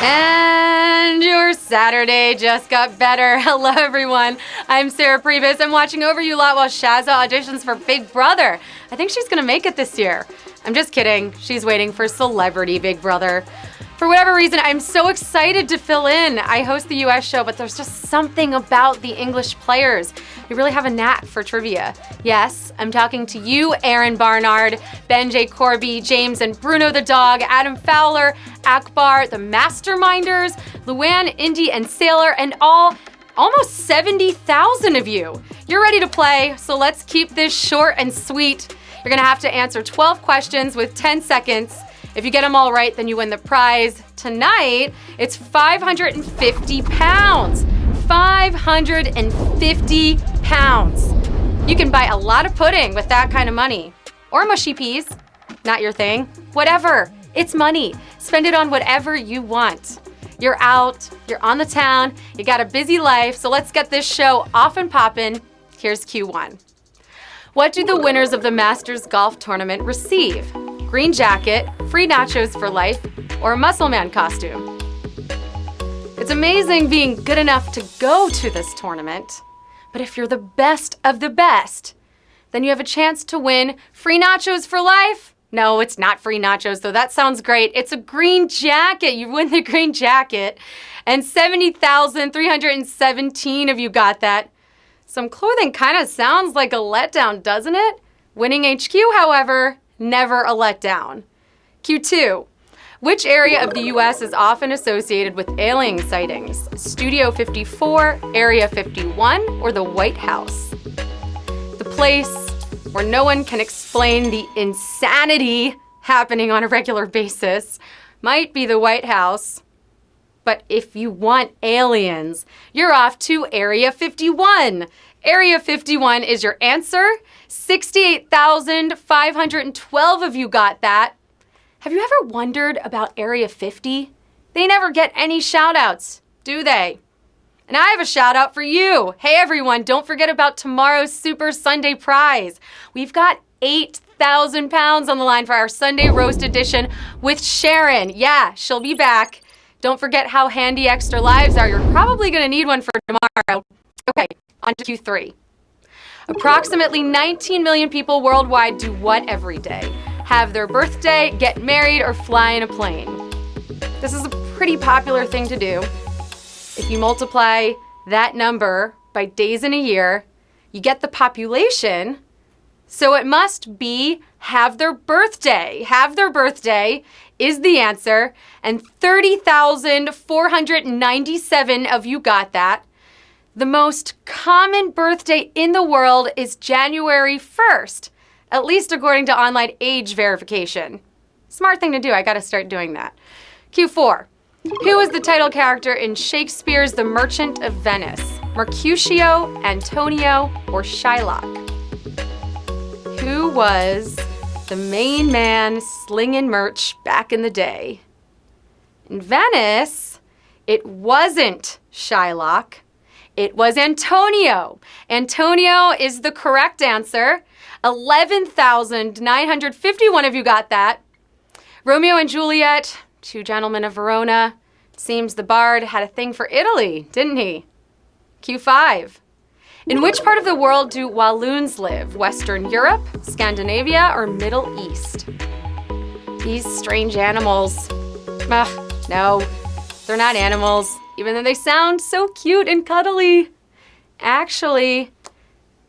And your Saturday just got better. Hello, everyone. I'm Sarah Pribis. I'm watching over you lot while Shazza auditions for Big Brother. I think she's gonna make it this year. I'm just kidding. She's waiting for Celebrity Big Brother. For whatever reason, I'm so excited to fill in. I host the US show, but there's just something about the English players. We really have a knack for trivia. Yes, I'm talking to you, Aaron Barnard, Ben J. Corby, James and Bruno the dog, Adam Fowler, Akbar, the Masterminders, Luann, Indy, and Sailor, and almost 70,000 of you. You're ready to play, so let's keep this short and sweet. You're gonna have to answer 12 questions with 10 seconds. If you get them all right, then you win the prize. Tonight, it's 550 pounds. 550 pounds. You can buy a lot of pudding with that kind of money. Or mushy peas. Not your thing. Whatever. It's money. Spend it on whatever you want. You're out, you're on the town, you got a busy life, so let's get this show off and poppin'. Here's Q1. What do the winners of the Masters Golf Tournament receive? Green jacket, free nachos for life, or a muscle man costume? It's amazing being good enough to go to this tournament, but if you're the best of the best, then you have a chance to win free nachos for life. No, it's not free nachos, though. That sounds great. It's a green jacket. You win the green jacket, and 70,317 of you got that. Some clothing kind of sounds like a letdown, doesn't it? Winning HQ, however, never a letdown. Q2. Which area of the US is often associated with alien sightings? Studio 54, Area 51, or the White House? The place where no one can explain the insanity happening on a regular basis might be the White House. But if you want aliens, you're off to Area 51. Area 51 is your answer. 68,512 of you got that. Have you ever wondered about Area 50? They never get any shout outs, do they? And I have a shout out for you. Hey everyone, don't forget about tomorrow's Super Sunday prize. We've got 8,000 pounds on the line for our Sunday roast edition with Sharon. Yeah, she'll be back. Don't forget how handy extra lives are. You're probably gonna need one for tomorrow. Okay, on to Q3. Approximately 19 million people worldwide do what every day? Have their birthday, get married, or fly in a plane. This is a pretty popular thing to do. If you multiply that number by days in a year, you get the population. So it must be have their birthday. Have their birthday is the answer, and 30,497 of you got that. The most common birthday in the world is January 1st, at least according to online age verification. Smart thing to do, I gotta start doing that. Q4, who is the title character in Shakespeare's The Merchant of Venice? Mercutio, Antonio, or Shylock? Who was the main man slinging merch back in the day? In Venice, it wasn't Shylock. It was Antonio. Antonio is the correct answer. 11,951 of you got that. Romeo and Juliet, two gentlemen of Verona. Seems the bard had a thing for Italy, didn't he? Q5. In which part of the world do Walloons live? Western Europe, Scandinavia, or Middle East? These strange animals. No, they're not animals, even though they sound so cute and cuddly. Actually,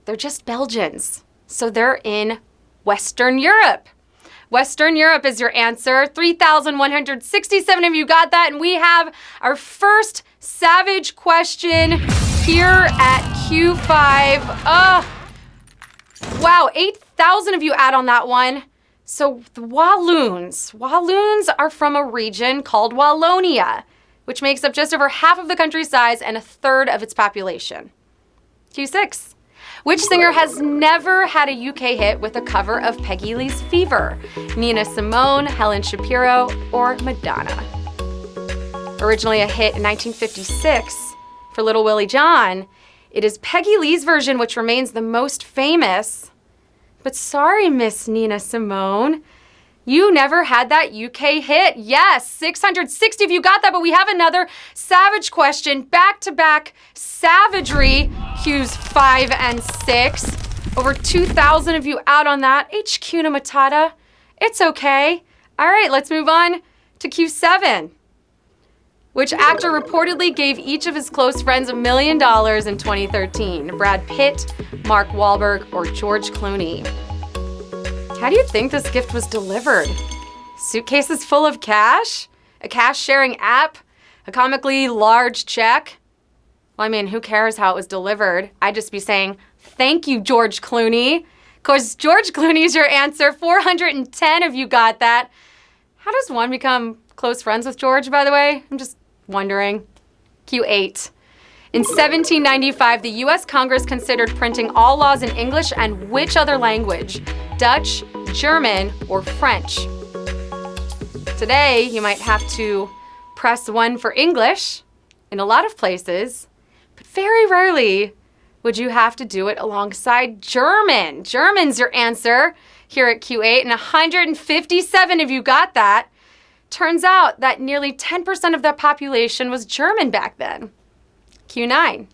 they're just Belgians. So they're in Western Europe. Western Europe is your answer. 3,167 of you got that, and we have our first savage question here at Q5. Wow, 8,000 of you add on that one. So the Walloons are from a region called Wallonia, which makes up just over half of the country's size and a third of its population. Q6. Which singer has never had a UK hit with a cover of Peggy Lee's Fever? Nina Simone, Helen Shapiro, or Madonna? Originally a hit in 1956 for Little Willie John, it is Peggy Lee's version which remains the most famous. But sorry, Miss Nina Simone, You never had that UK hit. Yes, 660 if you got that, but we have another savage question. Back-to-back savagery. Cues 5 and 6. Over 2,000 of you out on that. HQ Matata. It's okay. All right, let's move on to Q7. Which actor reportedly gave each of his close friends $1 million in 2013? Brad Pitt, Mark Wahlberg, or George Clooney? How do you think this gift was delivered? Suitcases full of cash? A cash-sharing app? A comically large check? Well, I mean, who cares how it was delivered? I'd just be saying, thank you, George Clooney. Because George Clooney's your answer. 410 of you got that. How does one become close friends with George, by the way? I'm just wondering. Q8. In 1795, the U.S. Congress considered printing all laws in English and which other language? Dutch, German, or French? Today, you might have to press 1 for English in a lot of places, but very rarely would you have to do it alongside German. German's your answer here at Q8, and 157 of you got that. Turns out that nearly 10% of the population was German back then. Q9.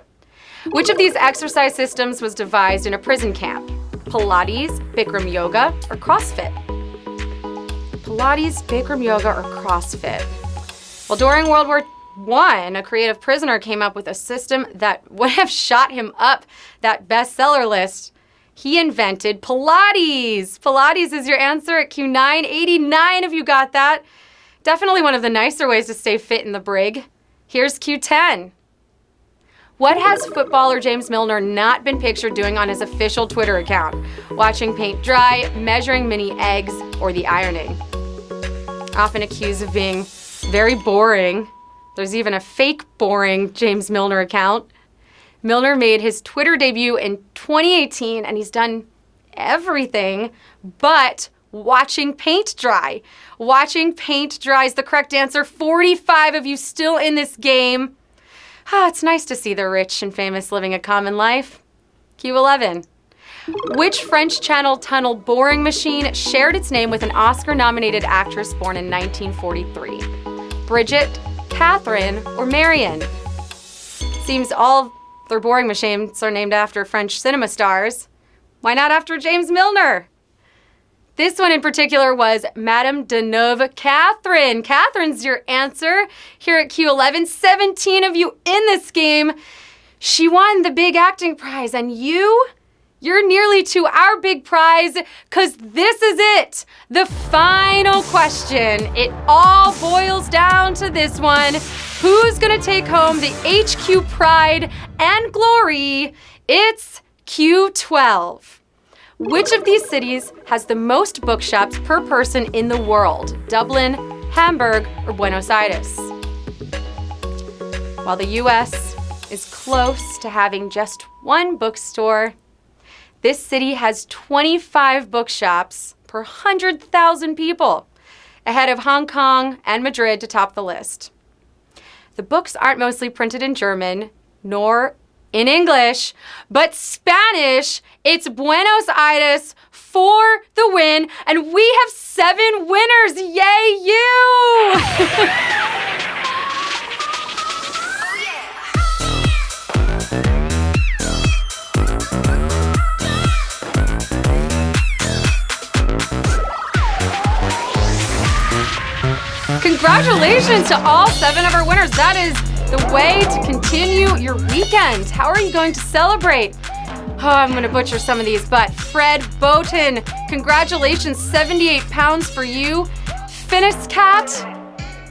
Which of these exercise systems was devised in a prison camp? Pilates, Bikram yoga, or CrossFit? Pilates, Bikram yoga, or CrossFit? Well, during World War I, a creative prisoner came up with a system that would have shot him up that bestseller list. He invented Pilates. Pilates is your answer at Q9. 89 of you got that. Definitely one of the nicer ways to stay fit in the brig. Here's Q10. What has footballer James Milner not been pictured doing on his official Twitter account? Watching paint dry, measuring mini eggs, or the ironing? Often accused of being very boring. There's even a fake boring James Milner account. Milner made his Twitter debut in 2018, and he's done everything but watching paint dry. Watching paint dry is the correct answer. 45 of you still in this game. It's nice to see the rich and famous living a common life. Q11. Which French Channel tunnel boring machine shared its name with an Oscar-nominated actress born in 1943? Bridget, Catherine, or Marion? Seems all their boring machines are named after French cinema stars. Why not after James Milner? This one in particular was Madame Deneuve Catherine. Catherine's your answer here at Q11. 17 of you in this game. She won the big acting prize, and you're nearly to our big prize, because this is it. The final question. It all boils down to this one. Who's gonna take home the HQ pride and glory? It's Q12. Which of these cities has the most bookshops per person in the world? Dublin, Hamburg, or Buenos Aires? While the US is close to having just one bookstore, this city has 25 bookshops per 100,000 people, ahead of Hong Kong and Madrid to top the list. The books aren't mostly printed in German, nor in English, but Spanish. It's Buenos Aires for the win, and we have 7 winners. Yay, you! Congratulations to all 7 of our winners. That is the way to continue your weekend. How are you going to celebrate? Oh, I'm going to butcher some of these, but Fred Bowton, congratulations, 78 pounds for you. Finis Cat,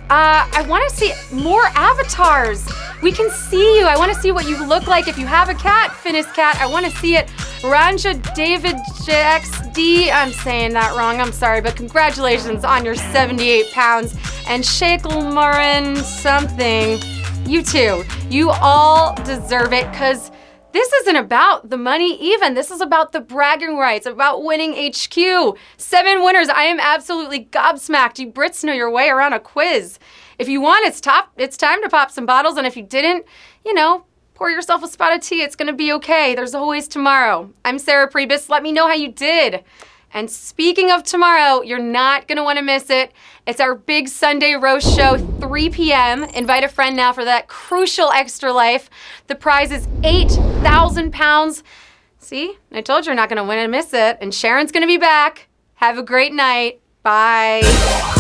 I want to see more avatars. We can see you. I want to see what you look like if you have a cat, Finis Cat. I want to see it. Ranja David XD, I'm saying that wrong, I'm sorry, but congratulations on your 78 pounds. And Shakel Marin something. You too. You all deserve it, because this isn't about the money even. This is about the bragging rights, about winning HQ. 7 winners. I am absolutely gobsmacked. You Brits know your way around a quiz. If you won, it's time to pop some bottles. And if you didn't, pour yourself a spot of tea. It's going to be okay. There's always tomorrow. I'm Sarah Pribis. Let me know how you did. And speaking of tomorrow, you're not gonna wanna miss it. It's our big Sunday roast show, 3 p.m. Invite a friend now for that crucial extra life. The prize is 8,000 pounds. See, I told you you're not gonna win and miss it. And Sharon's gonna be back. Have a great night. Bye.